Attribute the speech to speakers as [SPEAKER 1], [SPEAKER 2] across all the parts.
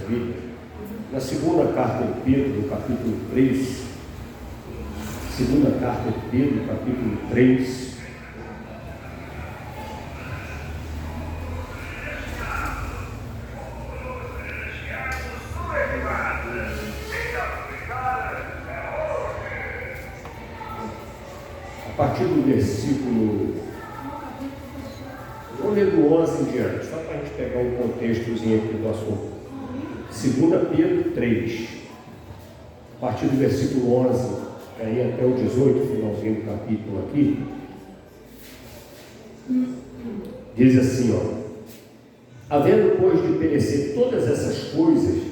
[SPEAKER 1] Bíblias, na segunda carta de Pedro, no capítulo 3, segunda carta de Pedro, capítulo 3, a partir do versículo, vou ler do 11 em diante, só para a gente pegar um contextozinho aqui do assunto. 2 Pedro 3, a partir do versículo 11, aí até o 18, finalzinho do capítulo aqui, diz assim, havendo, pois, de perecer todas essas coisas,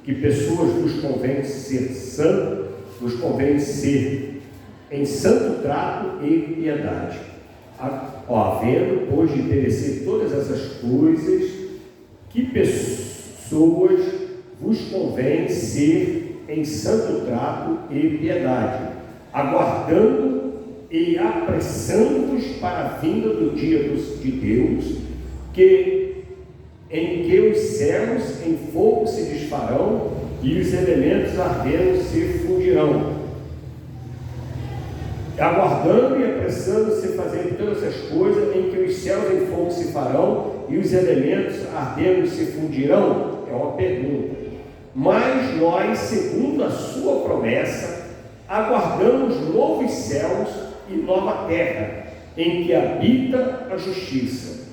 [SPEAKER 1] que pessoas vos convém ser santos, vos convém ser em santo trato e piedade. Havendo, pois, de perecer todas essas coisas, que pessoas vos convém ser em santo trato e piedade, aguardando e apressando-vos para a vinda do dia de Deus, em que os céus em fogo se desfarão e os elementos ardendo se fundirão. Aguardando e apressando-se fazendo todas essas coisas, em que os céus em fogo se farão e os elementos ardendo se fundirão? É uma pergunta. Mas nós, segundo a sua promessa, aguardamos novos céus e nova terra, em que habita a justiça.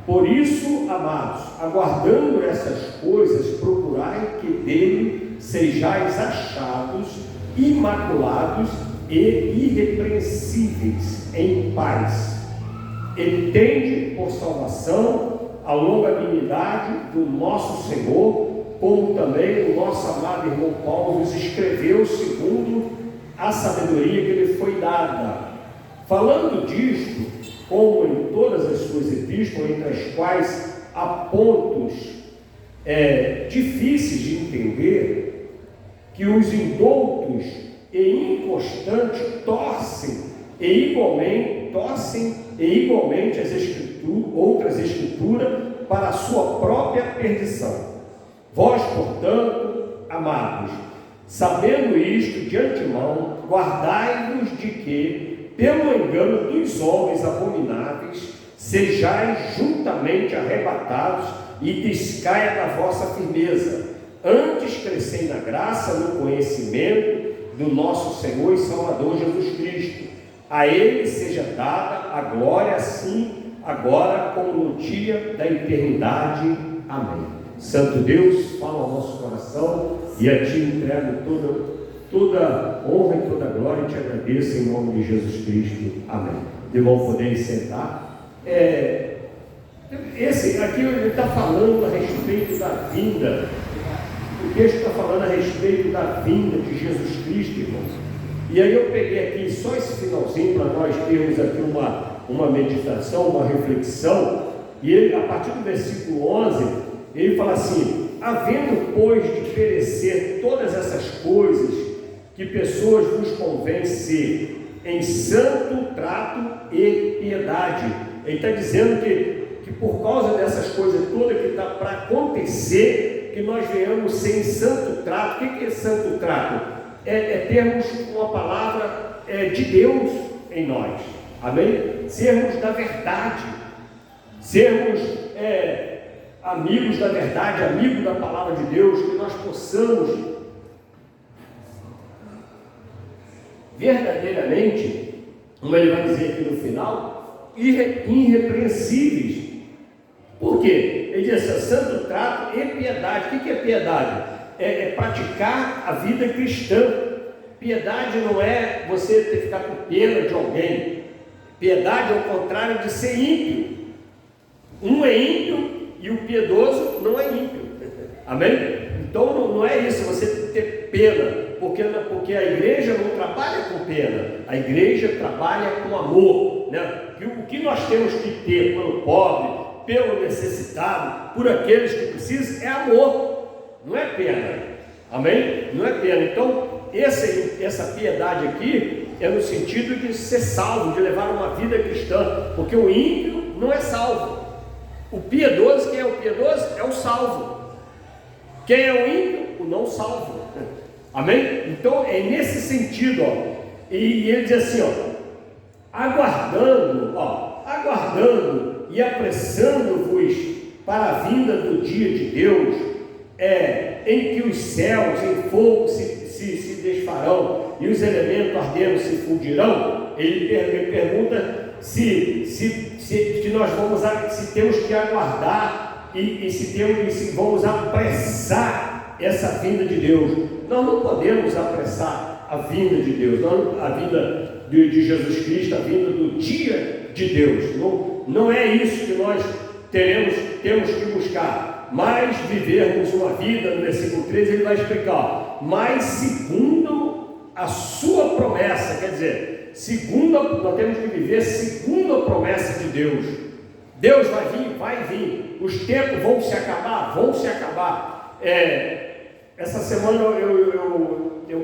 [SPEAKER 1] Por isso, amados, aguardando essas coisas, procurai que dele sejais achados, imaculados e irrepreensíveis em paz. Ele tende por salvação a longanimidade do nosso Senhor, como também o nosso amado irmão Paulo nos escreveu segundo a sabedoria que lhe foi dada. Falando disto, como em todas as suas epístolas, entre as quais há pontos difíceis de entender, que os indoutos e inconstantes torcem igualmente as outras escrituras para a sua própria perdição. Vós, portanto, amados, sabendo isto de antemão, guardai-vos de que, pelo engano dos homens abomináveis, sejais juntamente arrebatados e descaia da vossa firmeza. Antes crescei na graça, no conhecimento do nosso Senhor e Salvador Jesus Cristo. A Ele seja dada a glória, assim, agora como no dia da eternidade. Amém. Santo Deus, fala ao nosso coração e a Ti entrego toda honra e toda glória e Te agradeço em nome de Jesus Cristo. Amém. Irmão, podeis sentar. Esse aqui ele está falando a respeito da vinda. O texto está falando a respeito da vinda de Jesus Cristo, irmãos. E aí eu peguei aqui só esse finalzinho para nós termos aqui uma meditação, uma reflexão. E ele, a partir do versículo 11, ele fala assim: havendo, pois, de perecer todas essas coisas, que pessoas vos convém ser em santo trato e piedade. Ele está dizendo que por causa dessas coisas todas que está para acontecer, que nós venhamos ser em santo trato. O que é santo trato? É termos uma palavra de Deus em nós, amém? Sermos da verdade, sermos amigos da verdade, amigos da palavra de Deus, que nós possamos verdadeiramente, como ele vai dizer aqui no final, irrepreensíveis. Por quê? Ele diz assim: santo trato e piedade. O que é piedade? É praticar a vida cristã. Piedade não é você ter que ficar com pena de alguém. Piedade é o contrário de ser ímpio. Um é ímpio e o piedoso não é ímpio. Amém? Então não é isso, você ter pena, porque a igreja não trabalha com pena, a igreja trabalha com amor, né? O que nós temos que ter pelo pobre, pelo necessitado, por aqueles que precisam, é amor, não é pena. Amém? Não é pena. Então essa piedade aqui é no sentido de ser salvo, de levar uma vida cristã, porque o ímpio não é salvo. O piedoso, quem é o piedoso? É o salvo. Quem é o ímpio? O não salvo. Amém? Então é nesse sentido, e ele diz assim, aguardando e apressando-vos para a vinda do dia de Deus, em que os céus em fogo se desfarão e os elementos ardendo se fundirão. Ele pergunta se nós vamos, se temos que aguardar e se vamos apressar essa vinda de Deus. Nós não podemos apressar a vinda de Deus, a vinda de Jesus Cristo, a vinda do dia de Deus. Não é isso que nós temos que buscar, mas vivermos uma vida. No versículo 13 ele vai explicar, mas segundo a sua promessa, quer dizer, nós temos que viver segundo a promessa de Deus. Deus vai vir, os tempos vão se acabar. Essa semana eu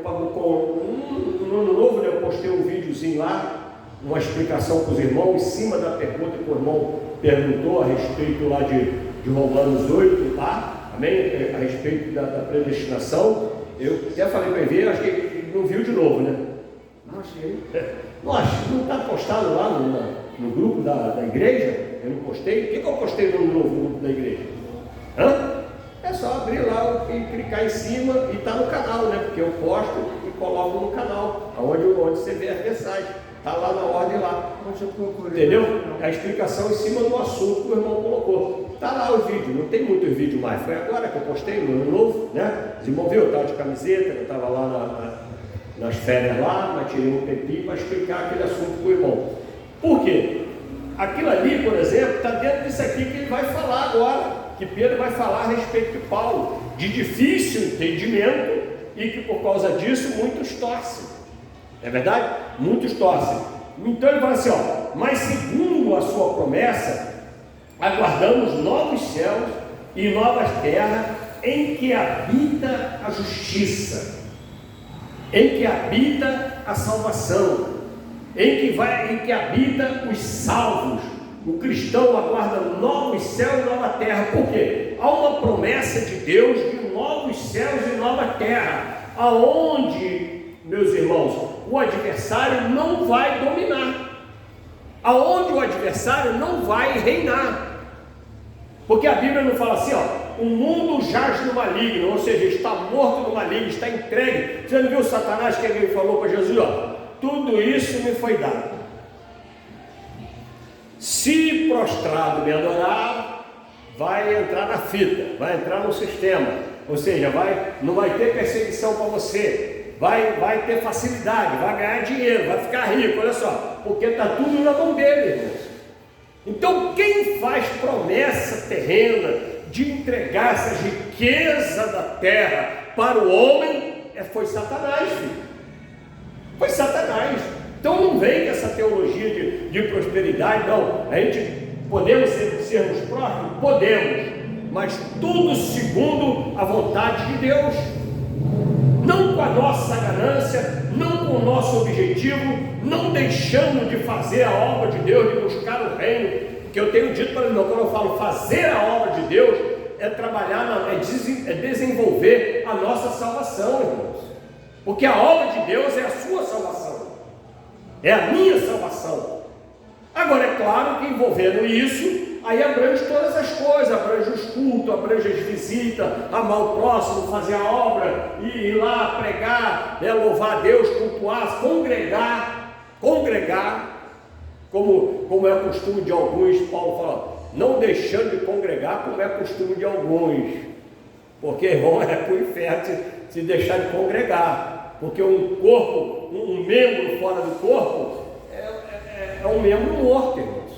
[SPEAKER 1] no ano novo, eu postei um videozinho lá, uma explicação para os irmãos, em cima da pergunta que o irmão perguntou a respeito lá de Romanos 8, tá? Amém? A respeito da predestinação. Eu até falei para ele ver, acho que ele não viu de novo, né? Não achei. Não está postado lá no grupo da igreja? Eu não postei. O que eu postei no novo grupo da igreja? É só abrir lá e clicar em cima e está no canal, né? Porque eu posto e coloco no canal, onde você vê as mensagens. Está lá na ordem lá. Entendeu? A explicação em cima do assunto que o irmão colocou. Está lá o vídeo, não tem muito vídeo mais. Foi agora que eu postei no ano novo, né? Os irmãos viram, eu estava de camiseta, eu estava lá nas férias lá, mas tirei um tempinho para explicar aquele assunto para o irmão. Por quê? Aquilo ali, por exemplo, está dentro disso aqui que ele vai falar agora. Que Pedro vai falar a respeito de Paulo, de difícil entendimento, e que por causa disso muitos torcem. É verdade? Muitos torcem. Então ele fala assim, mas segundo a sua promessa, aguardamos novos céus e novas terras em que habita a justiça, em que habita a salvação, em que habita os salvos. O cristão aguarda novos céus e nova terra. Por quê? Há uma promessa de Deus de novos céus e nova terra, aonde, meus irmãos, o adversário não vai dominar, aonde o adversário não vai reinar. Porque a Bíblia não fala assim, o mundo jaz no maligno, ou seja, está morto no maligno, está entregue. Você não viu o Satanás que ele falou para Jesus, tudo isso me foi dado. Se prostrado me adorar, vai entrar na fita, vai entrar no sistema, ou seja, não vai ter perseguição para você, vai ter facilidade, vai ganhar dinheiro, vai ficar rico, olha só, porque está tudo na mão dele, irmãos. Então quem faz promessa terrena de entregar essa riqueza da terra para o homem, foi Satanás, filho. Foi Satanás. Então não vem com essa teologia de prosperidade, não. A gente podemos sermos próximos? Podemos, mas tudo segundo a vontade de Deus. Não com a nossa ganância, não com o nosso objetivo, não deixando de fazer a obra de Deus, de buscar o reino. Que eu tenho dito para o irmão, quando eu falo fazer a obra de Deus, é trabalhar, é desenvolver a nossa salvação, irmãos. Porque a obra de Deus é a sua salvação. É a minha salvação. Agora é claro que envolvendo isso, aí abrange todas as coisas, abrange os cultos, abrange as visitas, amar o próximo, fazer a obra, ir lá pregar, louvar a Deus, cultuar, congregar, como é costume de alguns. Paulo fala, não deixando de congregar, como é costume de alguns, porque irmão, é para o inferno se deixar de congregar. Porque um corpo, um membro fora do corpo é um membro morto, irmãos.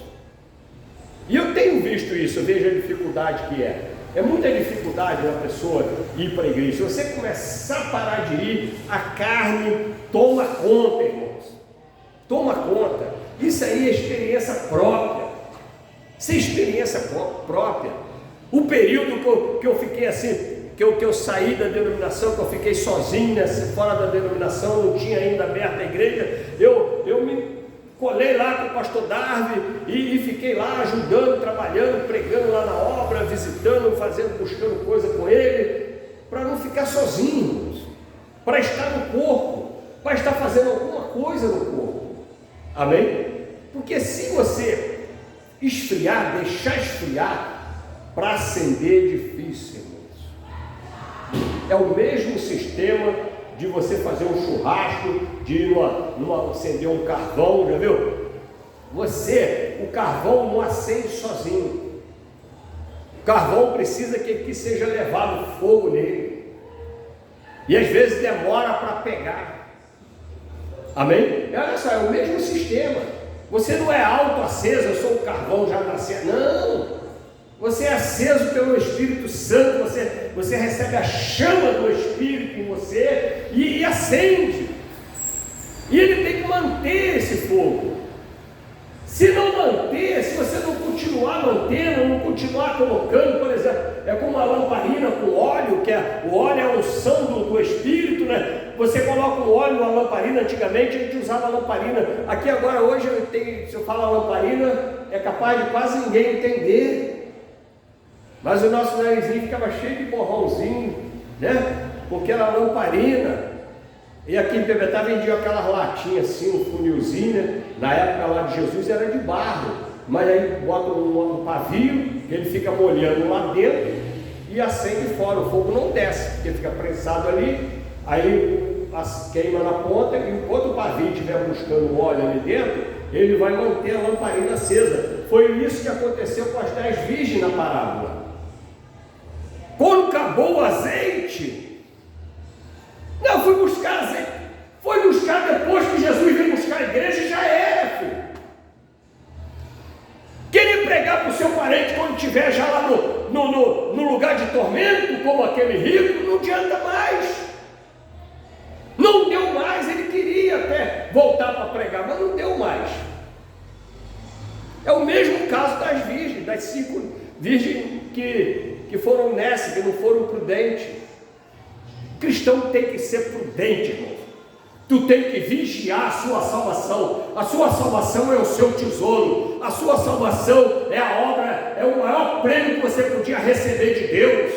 [SPEAKER 1] E eu tenho visto isso, eu vejo a dificuldade que é. É muita dificuldade uma pessoa ir para a igreja. Se você começar a parar de ir, a carne toma conta, irmãos. Toma conta. Isso aí é experiência própria. Isso é experiência própria. O período que eu fiquei assim, que eu saí da denominação, que eu fiquei sozinho, fora da denominação, não tinha ainda aberto a igreja, eu me colei lá com o pastor Darby e fiquei lá ajudando, trabalhando, pregando lá na obra, visitando, buscando coisa com ele. ficar sozinho, para estar no corpo, para estar fazendo alguma coisa no corpo. Amém? Porque se você esfriar, deixar esfriar, para acender é difícil, irmãos. É o mesmo sistema de você fazer um churrasco, de ir acender um carvão, já viu? O carvão não acende sozinho. O carvão precisa que seja levado fogo nele. E às vezes demora para pegar. Amém? E olha só, é o mesmo sistema. Você não é autoaceso, eu sou o carvão já nasceu. Não! Você é aceso pelo Espírito Santo, você recebe a chama do Espírito em você e acende. E ele tem que manter esse fogo. Se não manter, se você não continuar mantendo, não continuar colocando, por exemplo, é como uma lamparina com óleo, o óleo é a unção do Espírito, né? Você coloca o óleo numa lamparina, antigamente a gente usava lamparina. Aqui agora, hoje, se eu falar lamparina, é capaz de quase ninguém entender. Mas o nosso narizinho ficava cheio de borrãozinho, né? Porque era lamparina. E aqui em Pebetá vendia aquelas latinhas assim, um funilzinho, né? Na época lá de Jesus era de barro, mas aí bota um pavio, que ele fica molhando lá dentro e acende fora, o fogo não desce, porque fica prensado ali, aí queima na ponta e enquanto o pavio estiver buscando óleo ali dentro, ele vai manter a lamparina acesa. Foi isso que aconteceu com as 10 virgens na parábola. Quando acabou o azeite, não, fui buscar azeite. Foi buscar depois que Jesus veio buscar a igreja e já era, filho. Querer pregar para o seu parente quando estiver já lá no lugar de tormento, como aquele rico, não adianta mais. Não deu mais, ele queria até voltar para pregar, mas não deu mais. É o mesmo caso das virgens, das 5 virgens que foram nessa, que não foram prudentes. O cristão tem que ser prudente, irmão. Tu tem que vigiar a sua salvação. A sua salvação é o seu tesouro. A sua salvação é a obra, é o maior prêmio que você podia receber de Deus.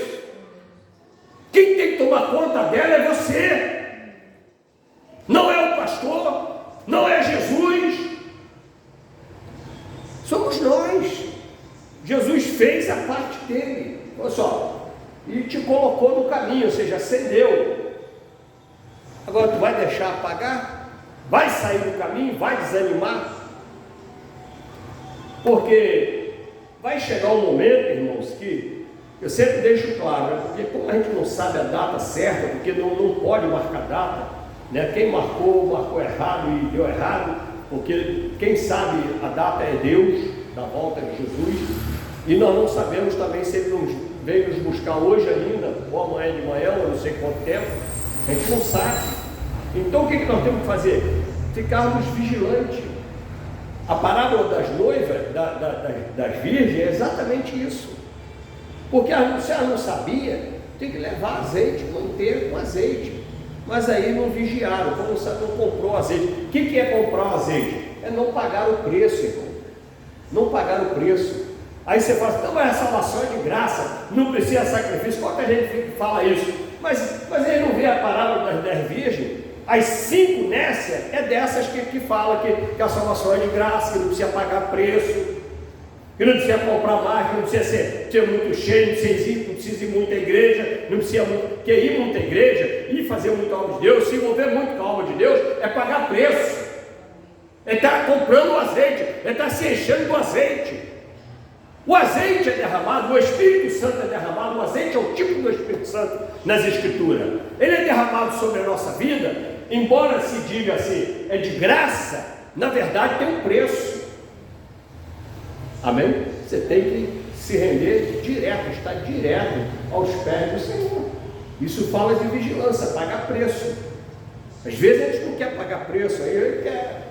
[SPEAKER 1] Quem tem que tomar conta dela é você. Não é o pastor, não é Jesus. Somos nós. Jesus fez a parte dele. Olha só. E te colocou no caminho, ou seja, acendeu. Agora tu vai deixar apagar? Vai sair do caminho? Vai desanimar? Porque vai chegar um momento, irmãos, que eu sempre deixo claro, né? Porque como a gente não sabe a data certa, porque não pode marcar data, né? Quem marcou errado e deu errado, porque quem sabe a data é Deus, da volta de Jesus, e nós não sabemos também se ele veio nos buscar hoje ainda, ou amanhã de manhã, ou não sei quanto tempo, a gente não sabe. Então o que nós temos que fazer? Ficarmos vigilantes. A parábola das noivas, das virgens, é exatamente isso. Porque se ela não sabia, tem que levar azeite, manter com azeite. Mas aí não vigiaram, como não comprou azeite. O que é comprar azeite? É não pagar o preço, irmão. Não pagar o preço. Aí você fala assim, não, mas a salvação é de graça, não precisa de sacrifício. Quanta gente fala isso? Mas ele não vê a parábola das 10 virgens? As 5 nécias é dessas que fala que a salvação é de graça, que não precisa pagar preço, que não precisa comprar mais, que não precisa ser muito cheio, não precisa ir muito à igreja, não precisa ir muito à igreja, ir fazer muito a obra de Deus, se envolver muito com a obra de Deus, é pagar preço. Ele está comprando o azeite, ele está se enchendo do azeite. O azeite é derramado, o Espírito Santo é derramado, o azeite é o tipo do Espírito Santo nas Escrituras. Ele é derramado sobre a nossa vida, embora se diga assim, é de graça, na verdade tem um preço. Amém? Você tem que se render direto, estar direto aos pés do Senhor. Isso fala de vigilância, pagar preço. Às vezes a gente não quer pagar preço, aí ele quer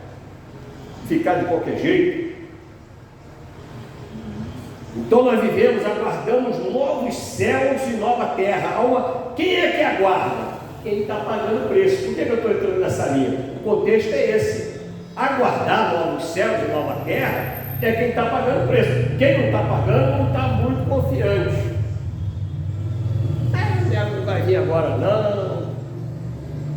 [SPEAKER 1] ficar de qualquer jeito. Então nós vivemos, aguardamos novos céus e nova terra. Quem é que aguarda? Quem está pagando o preço. Por que eu estou entrando nessa linha? O contexto é esse. Aguardar novos céus e nova terra é quem está pagando o preço. Quem não está pagando não está muito confiante. Vai vir agora não,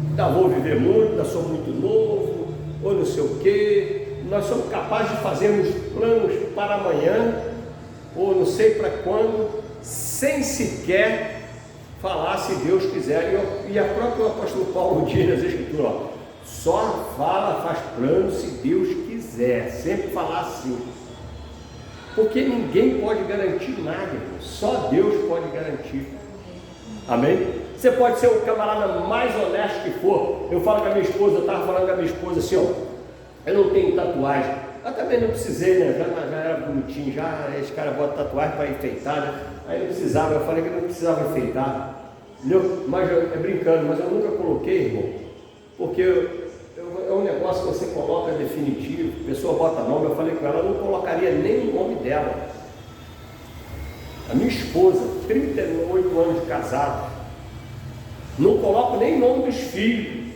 [SPEAKER 1] ainda vou viver muito, ainda sou muito novo, ou não sei o quê. Nós somos capazes de fazermos planos para amanhã, ou não sei para quando, sem sequer falar se Deus quiser. E a própria apóstolo Paulo diz nas Escrituras, ó, só fala, faz plano se Deus quiser, sempre falar assim, porque ninguém pode garantir nada, só Deus pode garantir. Amém? Você pode ser o camarada mais honesto que for. Eu falo com a minha esposa, eu estava falando com a minha esposa assim, ó, eu não tenho tatuagem, eu também não precisei, né? Já era bonitinho, já esse cara bota tatuagem para enfeitar, né? Aí não precisava, eu falei que não precisava enfeitar, entendeu? Mas é brincando, mas eu nunca coloquei, irmão, porque é um negócio que você coloca definitivo, a pessoa bota nome. Eu falei com ela, eu não colocaria nem o nome dela. A minha esposa, 38 anos de casado, não coloco nem nome dos filhos,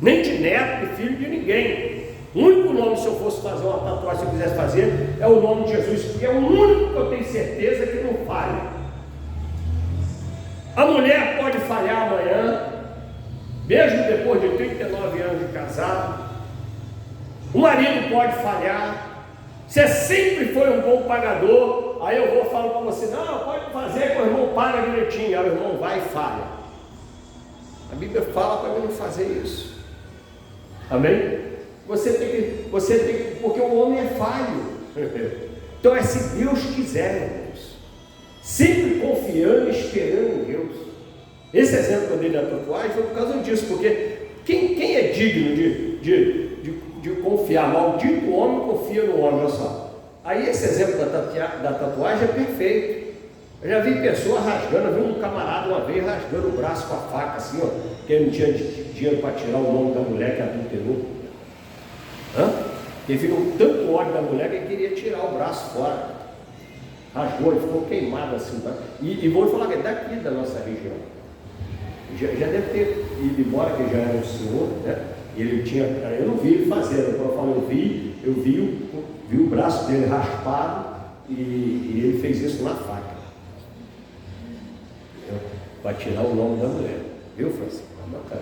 [SPEAKER 1] nem de neto, de filho de ninguém. O único nome, se eu fosse fazer uma tatuagem, se eu quisesse fazer, é o nome de Jesus, porque é o único que eu tenho certeza que não falha. A mulher pode falhar amanhã, mesmo depois de 39 anos de casado. O marido pode falhar. Você sempre foi um bom pagador. Aí eu vou falar para você, não, pode fazer que o irmão paga direitinho. Aí o irmão vai e falha. A Bíblia fala para mim não fazer isso. Amém? Você tem que, porque o homem é falho. Então é se Deus quiser, irmãos. Sempre confiando e esperando em Deus. Esse exemplo que eu dei da tatuagem foi por causa disso, porque quem é digno de confiar? Maldito homem confia no homem, olha só. Aí esse exemplo da tatuagem é perfeito. Eu já vi pessoa rasgando, eu vi um camarada uma vez rasgando o braço com a faca, assim, ó, que ele não tinha dinheiro para tirar o nome da mulher que adulterou. Ele ficou com tanto ódio da mulher que ele queria tirar o braço fora. Rasgou, ele ficou queimado assim. E vou falar que é daqui da nossa região. Já deve ter ido embora, que já era um senhor, né? Ele tinha, eu não vi ele fazendo, eu falo, eu vi o braço dele raspado e ele fez isso na faca, para tirar o nome da mulher, viu, Francisco? Bacana.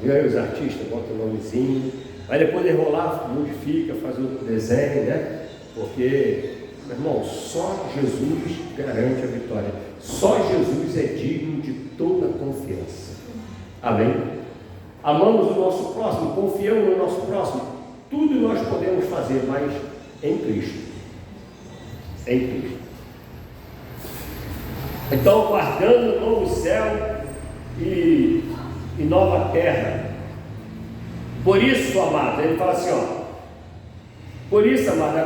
[SPEAKER 1] Viu aí os artistas, botam o nomezinho, aí depois ele rolar, modifica, faz o desenho, né? Porque, meu irmão, só Jesus garante a vitória, só Jesus é digno de toda confiança. Amém? Amamos o nosso próximo, confiamos no nosso próximo, tudo nós podemos fazer, mas em Cristo. Em Cristo. Então, guardando o novo céu e nova terra. Por isso, amado, ele fala assim, ó. Por isso, amado,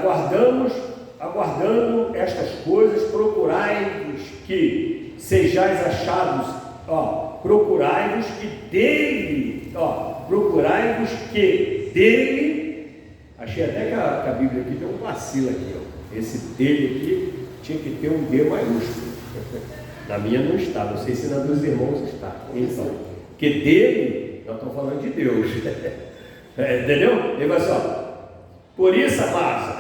[SPEAKER 1] aguardando estas coisas, procurai-vos que sejais achados, ó, procurai-vos que dele, achei até que a Bíblia aqui tem um vacilo aqui, ó. Esse dele aqui tinha que ter um D maiúsculo. Na minha não está, não sei se na dos irmãos está. Então, porque dele, nós estamos falando de Deus. Entendeu? Ele vai assim, ó. Por isso, amados,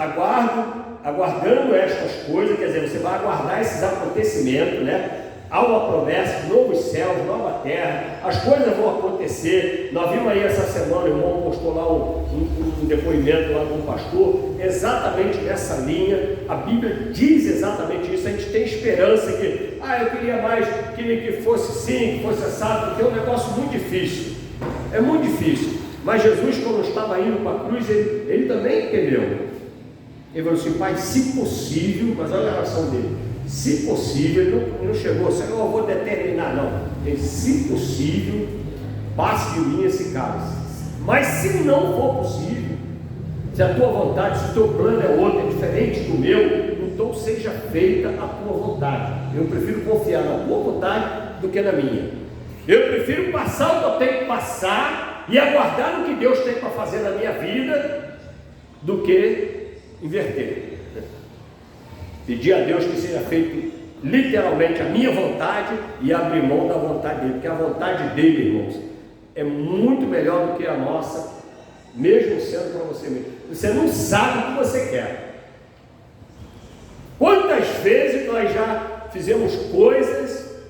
[SPEAKER 1] aguardando estas coisas, quer dizer, você vai aguardar esses acontecimentos, né? Há uma promessa de novos céus, nova terra, as coisas vão acontecer. Nós vimos aí essa semana, o irmão postou lá um depoimento lá do pastor, exatamente nessa linha. A Bíblia diz exatamente isso. A gente tem esperança que, eu queria mais, queria que fosse sim, que fosse assado, porque é um negócio muito difícil, é muito difícil. Mas Jesus, quando estava indo para a cruz, ele também entendeu. Ele falou assim, Pai, se possível, mas olha a oração dele, se possível, ele não chegou, Senhor, eu vou determinar, não. Ele, se possível, passe de mim esse cálice. Mas se não for possível, se a tua vontade, se o teu plano é outro, é diferente do meu, então seja feita a tua vontade. Eu prefiro confiar na tua vontade do que na minha. Eu prefiro passar o que eu tenho que passar e aguardar o que Deus tem para fazer na minha vida do que inverter. Pedir a Deus que seja feito literalmente a minha vontade e abrir mão da vontade dele, porque a vontade dele, irmãos, é muito melhor do que a nossa, mesmo sendo para você mesmo. Você não sabe o que você quer. Quantas vezes nós já fizemos coisas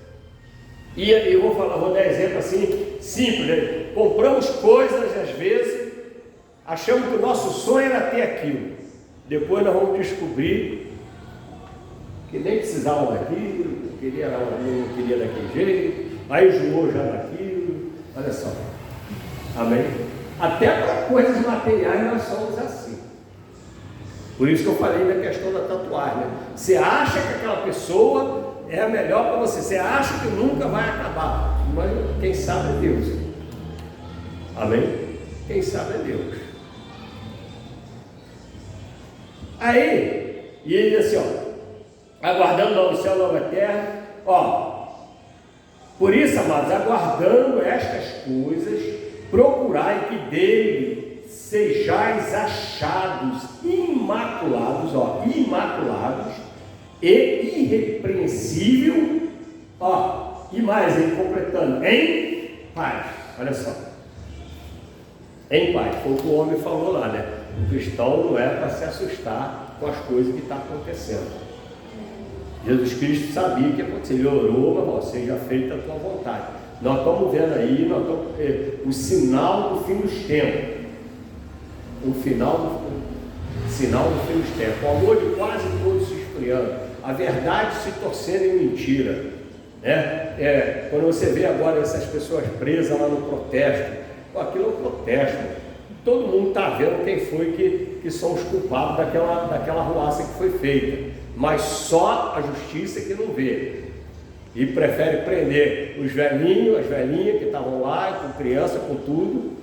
[SPEAKER 1] E eu vou dar exemplo assim, simples, né? Compramos coisas às vezes, achamos que o nosso sonho era ter aquilo. Depois nós vamos descobrir que nem precisava daquilo, não queria daquele jeito, aí enjoou já daquilo. Olha só. Amém? Até para coisas materiais nós somos assim. Por isso que eu falei da questão da tatuagem, né? Você acha que aquela pessoa é a melhor para você, você acha que nunca vai acabar, mas quem sabe é Deus. Amém? Quem sabe é Deus. Aí, e ele diz assim, ó, aguardando novo céu, nova terra, ó, por isso, amados, aguardando estas coisas, procurai que dele sejais achados imaculados, ó, imaculados e irrepreensível, ó, e mais ele completando, em paz. Olha só, em paz, foi o que o homem falou lá, né? O cristão não é para se assustar com as coisas que estão acontecendo. Jesus Cristo sabia que ia acontecer, ele orou, mas ó, seja feita a tua vontade. Nós estamos vendo aí, o sinal do fim dos tempos. O sinal do fim dos tempos. O amor de quase todos se esfriando. A verdade se torcendo em mentira. Né? Quando você vê agora essas pessoas presas lá no protesto, aquilo é um protesto. Todo mundo está vendo quem foi que são os culpados daquela arruaça que foi feita. Mas só a justiça que não vê. E prefere prender os velhinhos, as velhinhas que estavam lá, com criança, com tudo,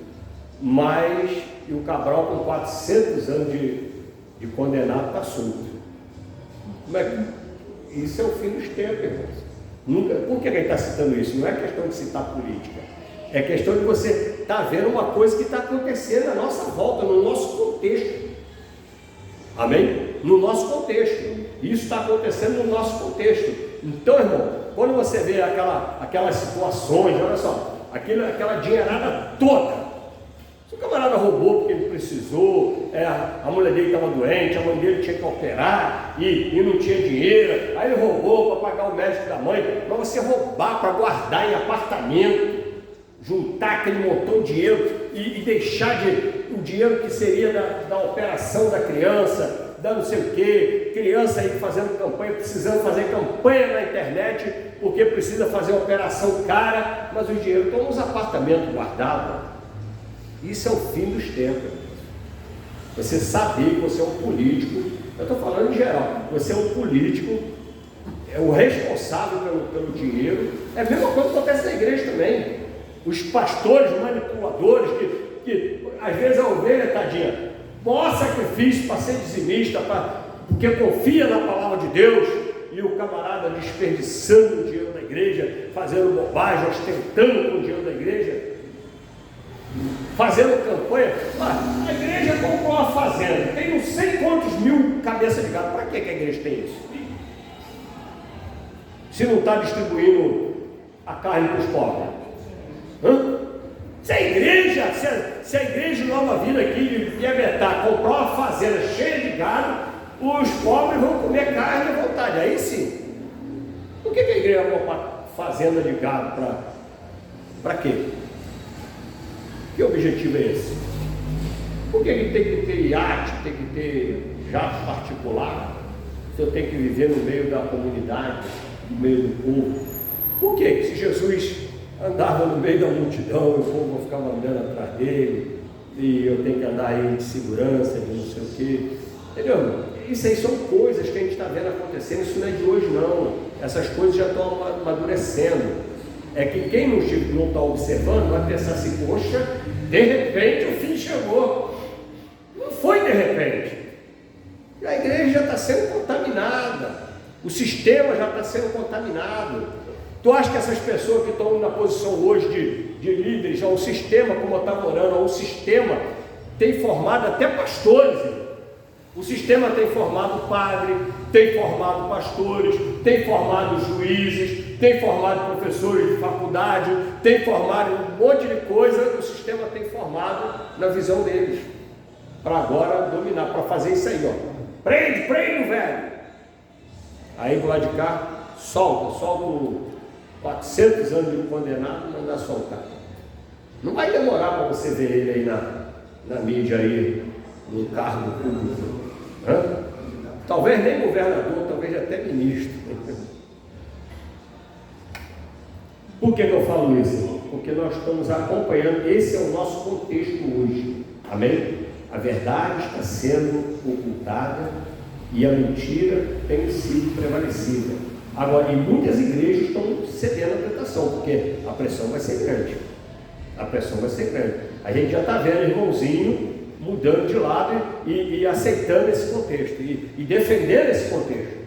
[SPEAKER 1] mas e o Cabral com 400 anos de condenado está solto. Como é que... Isso é o fim dos tempos, irmãos. Por que a gente está citando isso? Não é questão de citar política, é questão de você estar vendo uma coisa que está acontecendo à nossa volta, no nosso contexto. Amém? No nosso contexto. Isso está acontecendo no nosso contexto. Então, irmão, quando você vê aquelas situações, olha só, aquela dinheirada toda, se o camarada roubou porque ele precisou, a mulher dele estava doente, a mãe dele tinha que operar e não tinha dinheiro, aí ele roubou para pagar o médico da mãe, mas você roubar para guardar em apartamento, juntar aquele montão de dinheiro e deixar o dinheiro que seria da operação da criança, da não sei o que, criança aí fazendo campanha, precisando fazer campanha na internet, porque precisa fazer operação cara, mas o dinheiro estão nos apartamentos guardados. Isso é o fim dos tempos. Você saber que você é um político, eu estou falando em geral, você é um político, é o responsável pelo dinheiro, é a mesma coisa que acontece na igreja também. Os pastores manipuladores, que às vezes a ovelha, tadinha, maior sacrifício para ser dizimista, porque confia na palavra de Deus, e o camarada desperdiçando o dinheiro da igreja, fazendo bobagem, ostentando com o dinheiro da igreja, fazendo campanha. A igreja comprou uma fazenda, tem não sei quantos mil cabeças de gado. Para que a igreja tem isso? Se não está distribuindo a carne para os pobres? Se a igreja Nova Vida aqui de Piabetá comprar uma fazenda cheia de gado, os pobres vão comer carne à vontade. Aí sim. Por que a igreja vai comprar fazenda de gado? Para quê? Que objetivo é esse? Por que tem que ter iate, tem que ter jato particular? Se eu tenho que viver no meio da comunidade, no meio do povo? Por que se Jesus andava no meio da multidão e o povo ficava andando atrás dele, e eu tenho que andar aí de segurança, de não sei o quê? Entendeu? Isso aí são coisas que a gente está vendo acontecendo, isso não é de hoje não, essas coisas já estão amadurecendo. É que quem não está observando vai pensar assim, poxa, de repente o fim chegou. Não foi de repente. A igreja já está sendo contaminada, o sistema já está sendo contaminado. Tu acha que essas pessoas que estão na posição hoje de líderes, já o sistema, como eu estava orando, o sistema tem formado até pastores. O sistema tem formado padre, tem formado pastores, tem formado juízes, tem formado professores de faculdade, tem formado um monte de coisa. O sistema tem formado na visão deles, para agora dominar, para fazer isso aí, ó. Prende, velho. Aí do lado de cá, solta 400 anos de condenado, mandar soltar. Não vai demorar para você ver ele aí na mídia, aí, no cargo público. Talvez nem governador, talvez até ministro. Por que eu falo isso? Porque nós estamos acompanhando, esse é o nosso contexto hoje. Amém? A verdade está sendo ocultada e a mentira tem sido prevalecida. Agora, e muitas igrejas estão cedendo à tentação, porque a pressão vai ser grande. A pressão vai ser grande. A gente já está vendo irmãozinho mudando de lado e aceitando esse contexto, e defendendo esse contexto.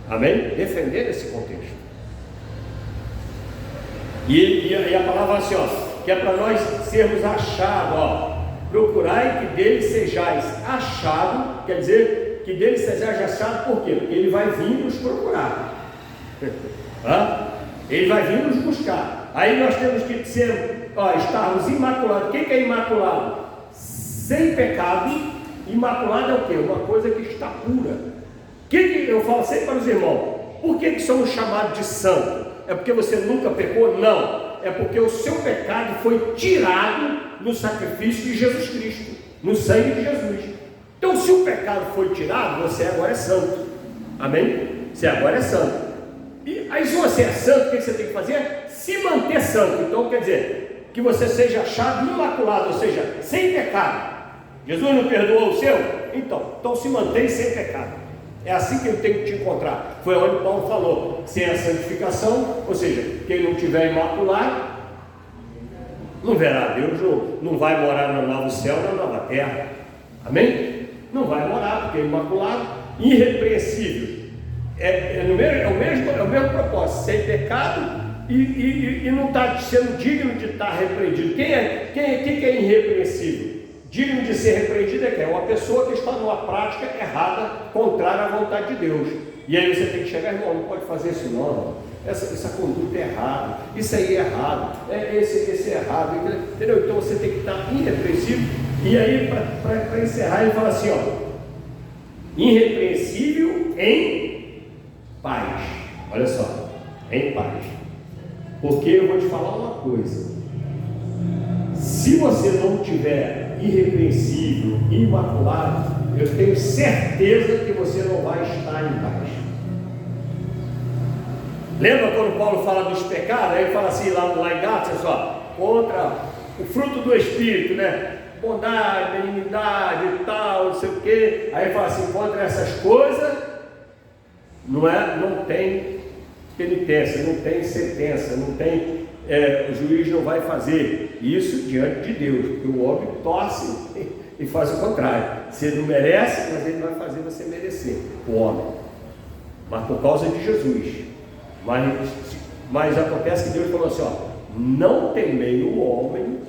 [SPEAKER 1] Amém? Defendendo esse contexto. E a palavra assim, ó, que é para nós sermos achados, ó. Procurai que dele sejais achado, quer dizer, que dele sejais achado, por quê? Porque ele vai vir nos procurar. Ele vai vir nos buscar. Aí nós temos que ser, estarmos imaculados. O que é imaculado? Sem pecado. Imaculado é o quê? Uma coisa que está pura. Que eu falo sempre para os irmãos, por que somos chamados de santo? É porque você nunca pecou? Não. É porque o seu pecado foi tirado no sacrifício de Jesus Cristo, no sangue de Jesus. Então, se o pecado foi tirado, você agora é santo. Amém? Você agora é santo. E aí, se você é santo, o que você tem que fazer? Se manter santo. Então, quer dizer, que você seja achado imaculado, ou seja, sem pecado. Jesus não perdoou o seu? Então se mantém sem pecado. É assim que ele tem que te encontrar. Foi onde Paulo falou, sem a santificação, ou seja, quem não tiver imaculado, não verá Deus, não vai morar no novo céu, na nova terra. Amém? Não vai morar, porque é imaculado, irrepreensível. É o mesmo propósito, sem pecado e não está sendo digno de estar repreendido. Quem é irrepreensível? Digno de ser repreendido é quem? É uma pessoa que está numa prática errada, contrária à vontade de Deus. E aí você tem que chegar, irmão, não pode fazer isso não. Essa conduta é errada, isso aí é errado, esse é errado, entendeu? Então você tem que estar irrepreensível. E aí, para encerrar, ele fala assim, irrepreensível em paz. Olha só, em paz. Porque eu vou te falar uma coisa. Se você não tiver irrepreensível, imaculado, eu tenho certeza que você não vai estar em paz. Lembra quando Paulo fala dos pecados? Aí ele fala assim lá em Gálatas, contra o fruto do Espírito, né? Bondade, benignidade e tal, não sei o quê. Aí ele fala assim, contra essas coisas não tem penitência, não tem sentença, não tem, o juiz não vai fazer isso diante de Deus, porque o homem torce e faz o contrário. Você não merece, mas ele vai fazer você merecer, o homem, mas por causa de Jesus. Mas acontece que Deus falou assim, não temei o homem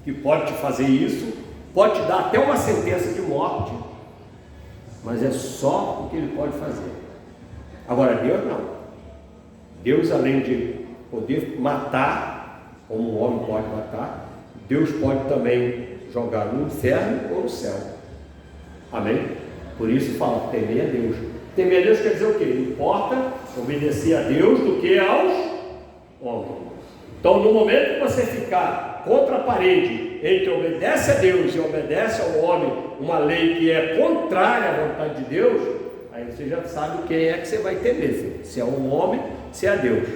[SPEAKER 1] que pode te fazer isso, pode te dar até uma sentença de morte, mas é só o que ele pode fazer. Agora Deus não. Deus, além de poder matar, como o homem pode matar, Deus pode também jogar no inferno ou no céu. Amém? Por isso fala, temer a Deus. Temer a Deus quer dizer o quê? Importa obedecer a Deus do que aos homens. Então, no momento que você ficar contra a parede, entre obedece a Deus e obedece ao homem, uma lei que é contrária à vontade de Deus, aí você já sabe quem é que você vai temer, filho. Se é um homem, se é Deus.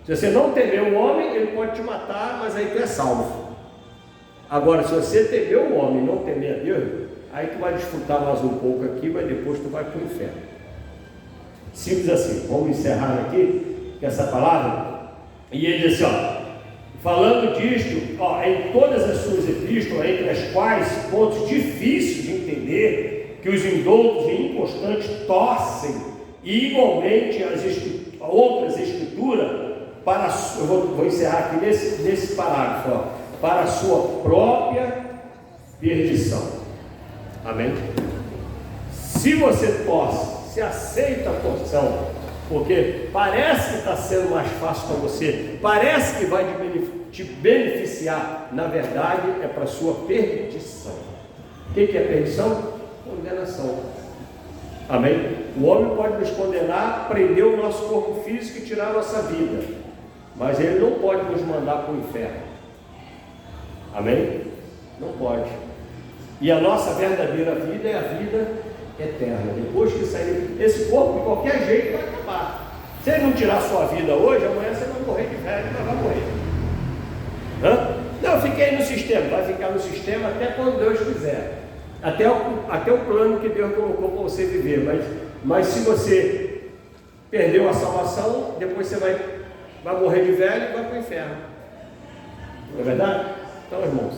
[SPEAKER 1] Se você não temer o homem, ele pode te matar, mas aí tu é salvo. Agora, se você temer o homem e não temer a Deus, aí tu vai desfrutar mais um pouco aqui, mas depois tu vai para o inferno. Simples assim. Vamos encerrar aqui com essa palavra. E ele diz assim, falando disto, em todas as suas epístolas, entre as quais pontos difíceis de entender, que os indoutos e inconstantes torcem, e igualmente outras escrituras, eu vou encerrar aqui nesse parágrafo, para a sua própria perdição. Amém? Se você torce, se aceita a torção, porque parece que está sendo mais fácil para você, parece que vai te beneficiar, na verdade é para a sua perdição. O que é perdição? Condenação. Amém? O homem pode nos condenar, prender o nosso corpo físico e tirar a nossa vida. mas Ele não pode nos mandar para o inferno. Amém? Não pode. E a nossa verdadeira vida é a vida eterna. Depois que sair, esse corpo de qualquer jeito vai acabar. Se Ele não tirar a sua vida hoje, amanhã você vai morrer de velho, mas vai morrer. Hã? Não, eu fiquei no sistema. Vai ficar no sistema até quando Deus quiser. Até o plano que Deus colocou para você viver. Mas se você perdeu a salvação, depois você vai morrer de velho e vai para o inferno. Não é verdade? Então, irmãos,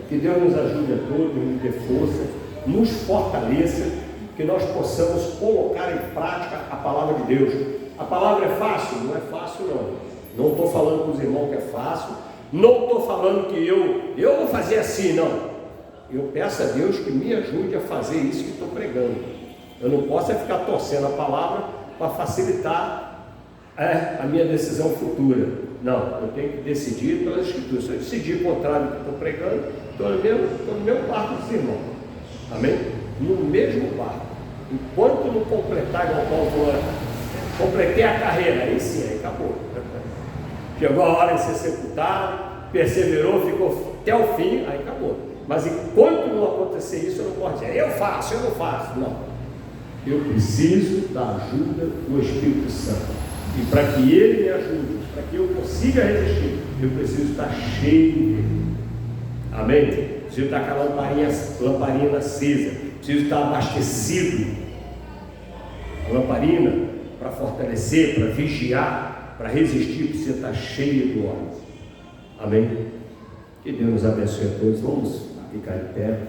[SPEAKER 1] que Deus nos ajude a todos, nos dê força, nos fortaleça, que nós possamos colocar em prática a palavra de Deus. A palavra é fácil? Não é fácil, não. Não estou falando para os irmãos que é fácil. Não estou falando que eu vou fazer assim, não. Eu peço a Deus que me ajude a fazer isso que estou pregando. Eu não posso ficar torcendo a palavra para facilitar a minha decisão futura. Não, eu tenho que decidir pelas Escrituras. Se eu decidir o contrário do que estou pregando, estou no mesmo barco dos irmãos. Amém? No mesmo barco. Enquanto não completar, igual Paulo falou, completei a carreira, aí sim, aí acabou. Chegou a hora de ser sepultado, perseverou, ficou até o fim, aí acabou. Mas enquanto não acontecer isso, eu não posso dizer, eu não faço. Não. Eu preciso da ajuda do Espírito Santo. E para que Ele me ajude, para que eu consiga resistir, eu preciso estar cheio dele. Amém? Preciso estar com a lamparina acesa, preciso estar abastecido. A lamparina, para fortalecer, para vigiar, para resistir, precisa estar cheio do óleo. Amém? Que Deus nos abençoe a todos. Vamos ficar em pé.